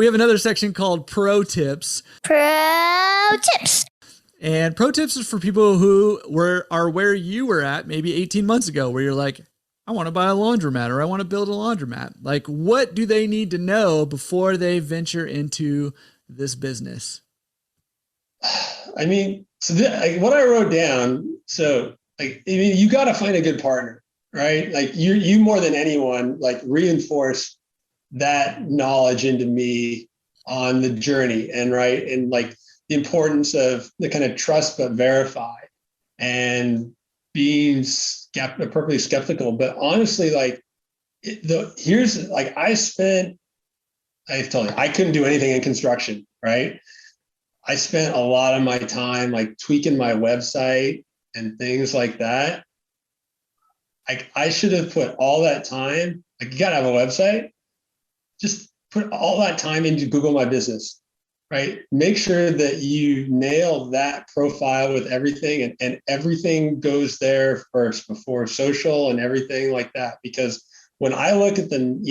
have another section called Pro Tips. Pro Tips. And Pro Tips is for people who are where you were at maybe 18 months ago, where you're like, I want to buy a laundromat or I want to build a laundromat. Like, what do they need to know before they venture into this business? I mean, what I wrote down, you got to find a good partner, right? Like you more than anyone, like reinforce that knowledge into me on the journey and like the importance of the kind of trust but verify and being appropriately skeptical. But honestly, like I told you, I couldn't do anything in construction, right? I spent a lot of my time like tweaking my website and things like that. I should have put all that time, like you got to have a website, just put all that time into Google My Business, right? Make sure that you nail that profile with everything and everything goes there first before social and everything like that. Because when I look at and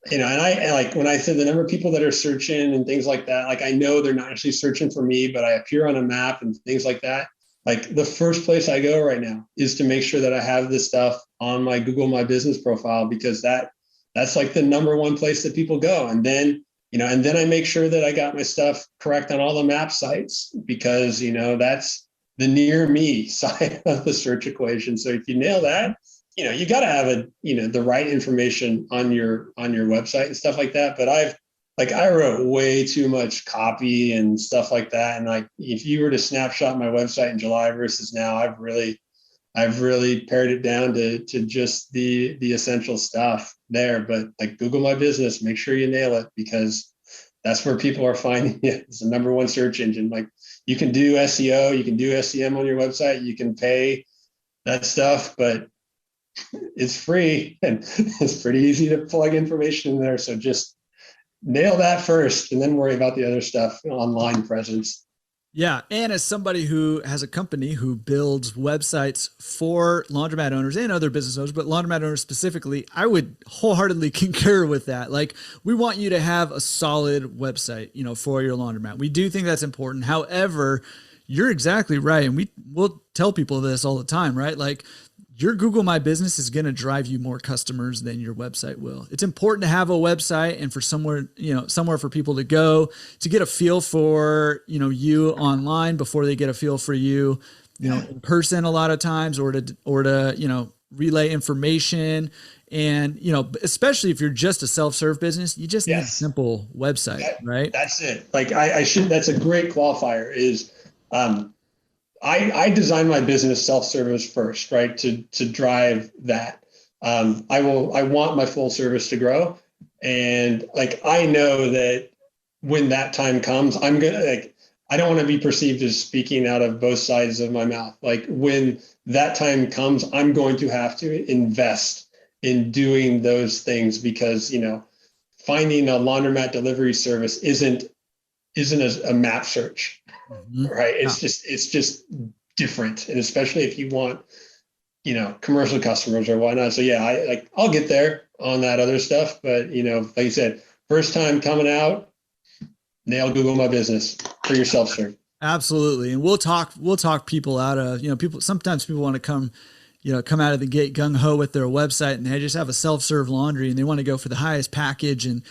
when I said the number of people that are searching and things like that, like I know they're not actually searching for me, but I appear on a map and things like that. Like the first place I go right now is to make sure that I have this stuff on my Google My Business profile, because that's like the number one place that people go. And then I make sure that I got my stuff correct on all the map sites, because, that's the near me side of the search equation. So if you nail that, you got to have the right information on your website and stuff like that. But I wrote way too much copy and stuff like that. And like, if you were to snapshot my website in July versus now, I've really pared it down to just the essential stuff there. But like Google My Business, make sure you nail it, because that's where people are finding it. It's the number one search engine. Like you can do SEO, you can do SEM on your website, you can pay that stuff, but it's free and it's pretty easy to plug information in there. So just nail that first and then worry about the other stuff, online presence. Yeah. And as somebody who has a company who builds websites for laundromat owners and other business owners, but laundromat owners specifically, I would wholeheartily concur with that. Like, we want you to have a solid website, for your laundromat. We do think that's important. However, you're exactly right. And we'll tell people this all the time, right? Like, your Google My Business is going to drive you more customers than your website will. It's important to have a website and for somewhere for people to go to get a feel for, you online before they get a feel for you, in person a lot of times, or to relay information. And, especially if you're just a self-serve business, you just need a simple website, right? That's it. Like that's a great qualifier is, I design my business self-service first, right? To drive that. I want my full service to grow. And like, I know that when that time comes, I don't want to be perceived as speaking out of both sides of my mouth. Like when that time comes, I'm going to have to invest in doing those things, because, finding a laundromat delivery service isn't a map search. Right. It's just different. And especially if you want, commercial customers or whatnot. So yeah, I'll get there on that other stuff. But, like you said, first time coming out, nail Google My Business for your self-serve. Absolutely. And we'll talk people out of, sometimes people want to come out of the gate gung ho with their website and they just have a self-serve laundry and they want to go for the highest package. And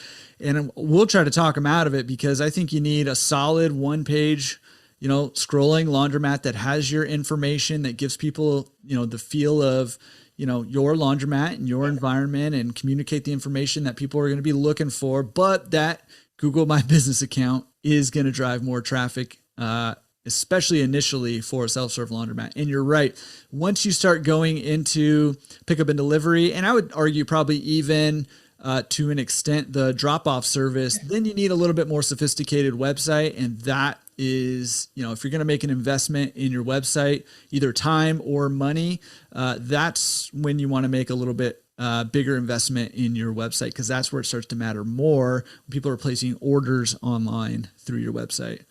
we'll try to talk them out of it, because I think you need a solid one-page, scrolling laundromat that has your information, that gives people, the feel of, your laundromat and your environment, and communicate the information that people are going to be looking for. But that Google My Business account is going to drive more traffic, especially initially for a self-serve laundromat. And you're right. Once you start going into pickup and delivery, and I would argue probably even to an extent the drop-off service, then you need a little bit more sophisticated website. And that is, if you're going to make an investment in your website, either time or money, that's when you want to make a little bit bigger investment in your website, because that's where it starts to matter more when people are placing orders online through your website.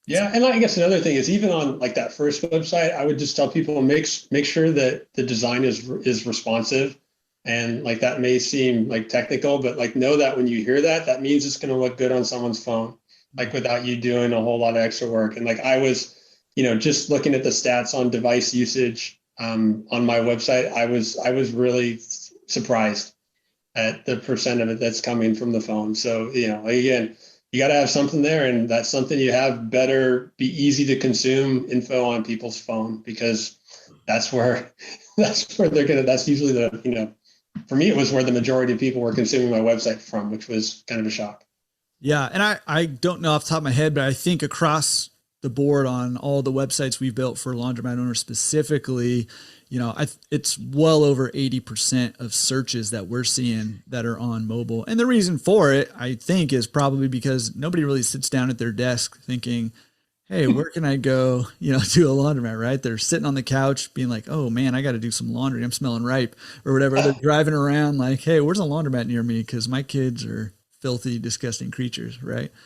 Yeah. And I guess another thing is, even on like that first website, I would just tell people, make sure that the design is responsive And like that may seem like technical, but like know that when you hear that, that means it's going to look good on someone's phone, like without you doing a whole lot of extra work. And like I was, just looking at the stats on device usage on my website, I was really surprised at the percent of it that's coming from the phone. So, again, you got to have something there, and that's something you have better be easy to consume info on people's phone, because that's where that's usually for me, it was where the majority of people were consuming my website from, which was kind of a shock. Yeah. And I don't know off the top of my head, but I think across the board on all the websites we've built for laundromat owners specifically, it's well over 80% of searches that we're seeing that are on mobile. And the reason for it, I think, is probably because nobody really sits down at their desk thinking, hey, where can I go, to a laundromat, right? They're sitting on the couch being like, oh man, I got to do some laundry. I'm smelling ripe or whatever. They're driving around like, hey, where's a laundromat near me? Cause my kids are filthy, disgusting creatures, right?